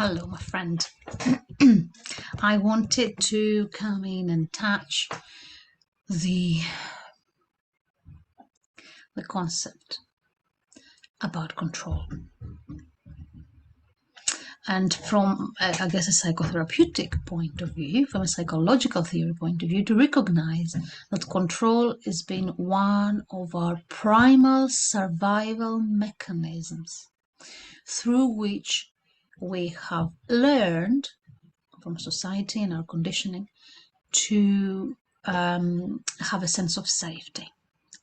Hello, my friend. I wanted to come in and touch the concept about control. And from, I guess, a psychotherapeutic point of view, from a psychological theory point of view, to recognize that control has been one of our primal survival mechanisms through which we have learned from society and our conditioning to have a sense of safety,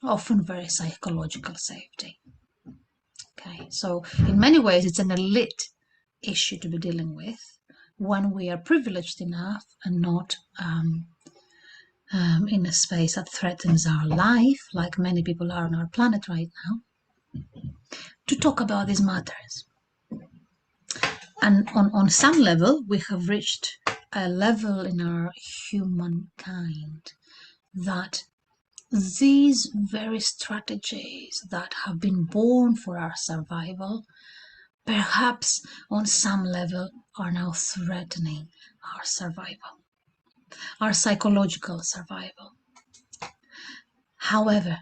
often very psychological safety. Okay, so in many ways it's an elite issue to be dealing with when we are privileged enough and not in a space that threatens our life, like many people are on our planet right now, to talk about these matters. And on some level, we have reached a level in our humankind that these very strategies that have been born for our survival, perhaps on some level, are now threatening our survival, our psychological survival. However,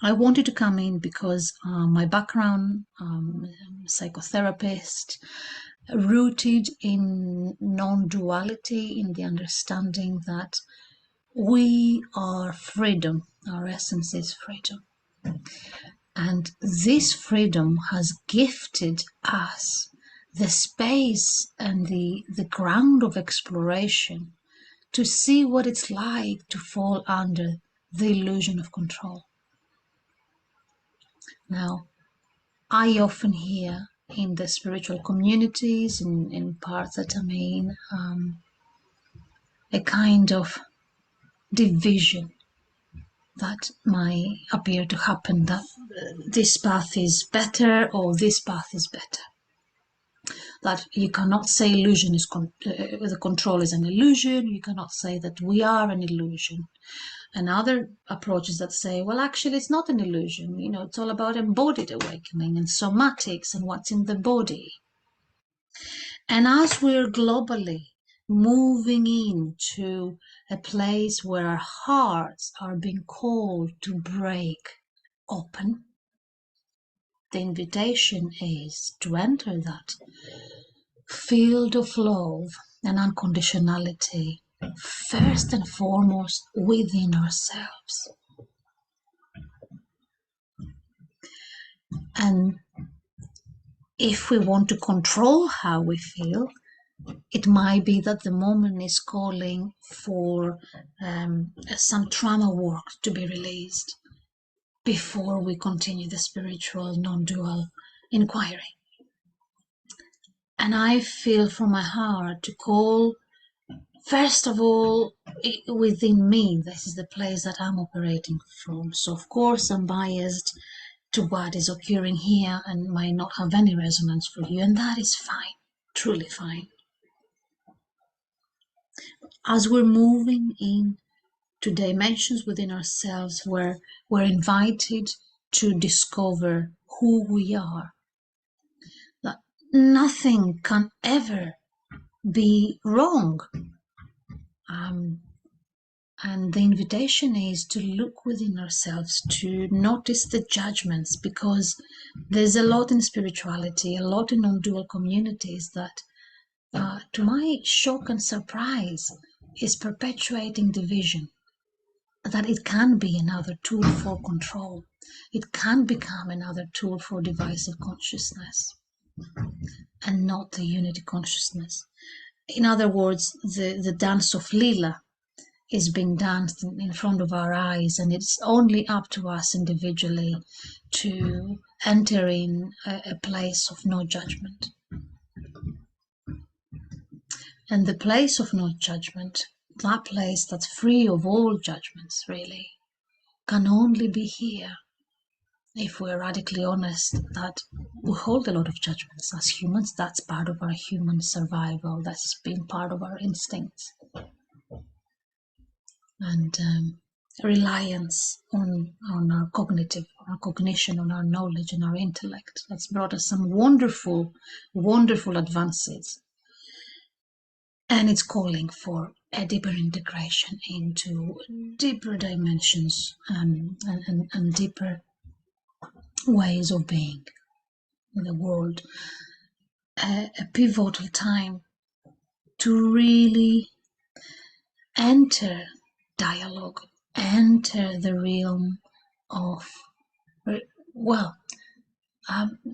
I wanted to come in because my background, psychotherapist, rooted in non-duality, in the understanding that we are freedom, our essence is freedom. And this freedom has gifted us the space and the ground of exploration to see what it's like to fall under the illusion of control. Now, I often hear in the spiritual communities, in parts that I'm in, a kind of division that might appear to happen, that this path is better or this path is better. That you cannot say illusion is the control is an illusion. You cannot say that we are an illusion. And other approaches that say, well, actually, it's not an illusion. You know, it's all about embodied awakening and somatics and what's in the body. And as we're globally moving into a place where our hearts are being called to break open, the invitation is to enter that field of love and unconditionality, first and foremost within ourselves. And if we want to control how we feel, it might be that the moment is calling for some trauma work to be released before we continue the spiritual non-dual inquiry. And I feel from my heart to call, first of all, within me. This is the place that I'm operating from. So of course I'm biased to what is occurring here and might not have any resonance for you, and that is fine, truly fine. As we're moving in to dimensions within ourselves where we're invited to discover who we are, that nothing can ever be wrong. And the invitation is to look within ourselves, to notice the judgments, because there's a lot in spirituality, a lot in non-dual communities that, to my shock and surprise, is perpetuating division. That it can be another tool for control. It can become another tool for divisive consciousness and not the unity consciousness. In other words, the dance of Lila is being danced in front of our eyes, and it's only up to us individually to enter in a place of no judgment. And the place of no judgment, that place that's free of all judgments, really, can only be here if we're radically honest that we hold a lot of judgments as humans. That's part of our human survival. That's been part of our instincts. And reliance on our cognitive cognition, on our knowledge, and our intellect. That's brought us some wonderful, wonderful advances. And it's calling for a deeper integration into deeper dimensions and deeper ways of being in the world. A pivotal time to really enter dialogue, enter the realm of, well,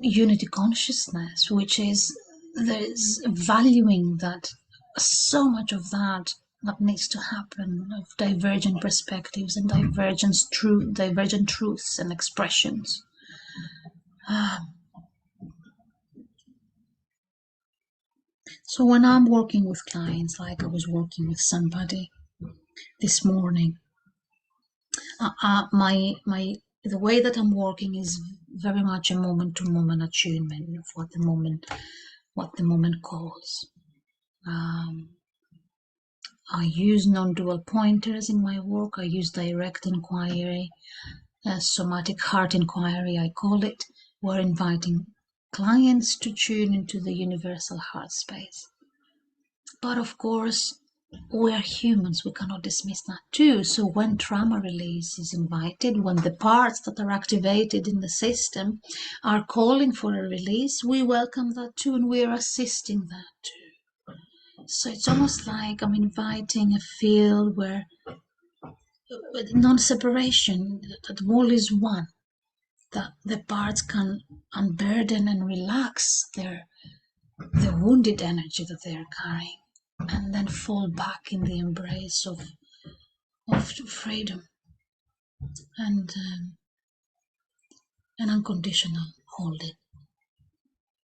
unity consciousness, which is there's valuing that so much of that needs to happen, of divergent perspectives and divergent truths and expressions. So when I'm working with clients, like I was working with somebody this morning, the way that I'm working is very much a moment-to-moment attunement of what the moment calls. I use non-dual pointers in my work. I use direct inquiry, somatic heart inquiry, I call it. We're inviting clients to tune into the universal heart space. But of course, we're humans, we cannot dismiss that too. So when trauma release is invited, when the parts that are activated in the system are calling for a release, we welcome that too, and we're assisting that too. So it's almost like I'm inviting a field where non-separation, that all is one, that the parts can unburden and relax the wounded energy that they're carrying, and then fall back in the embrace of freedom and an unconditional holding.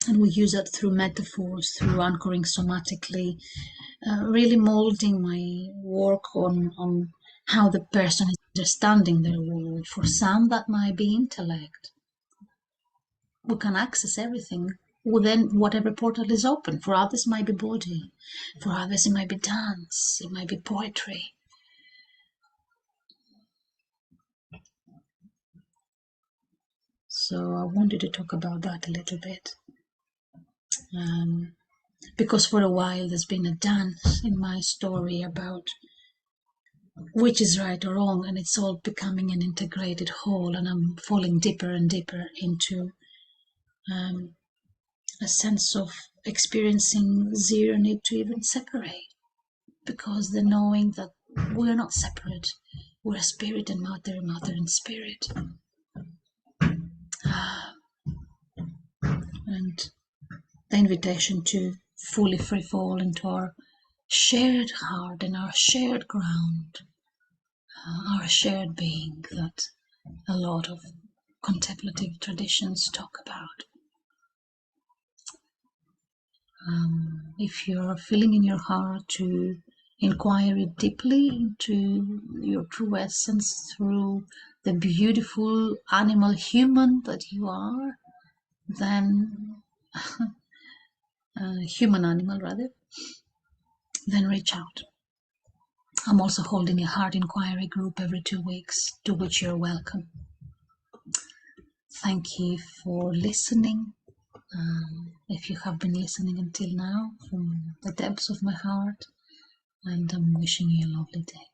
And we use that through metaphors, through anchoring somatically, really molding my work on how the person is understanding their world. For some, that might be intellect. We can access everything within whatever portal is open. For others, it might be body. For others, it might be dance. It might be poetry. So I wanted to talk about that a little bit. Because for a while there's been a dance in my story about which is right or wrong, and it's all becoming an integrated whole, and I'm falling deeper and deeper into a sense of experiencing zero need to even separate, because the knowing that we're not separate, we're spirit and matter, matter and spirit. And the invitation to fully free fall into our shared heart and our shared ground, our shared being that a lot of contemplative traditions talk about. If you're feeling in your heart to inquire deeply into your true essence through the beautiful animal human that you are, then human animal rather, then reach out. I'm also holding a heart inquiry group every 2 weeks, to which you're welcome. Thank you for listening. If you have been listening until now, from the depths of my heart, and I'm wishing you a lovely day.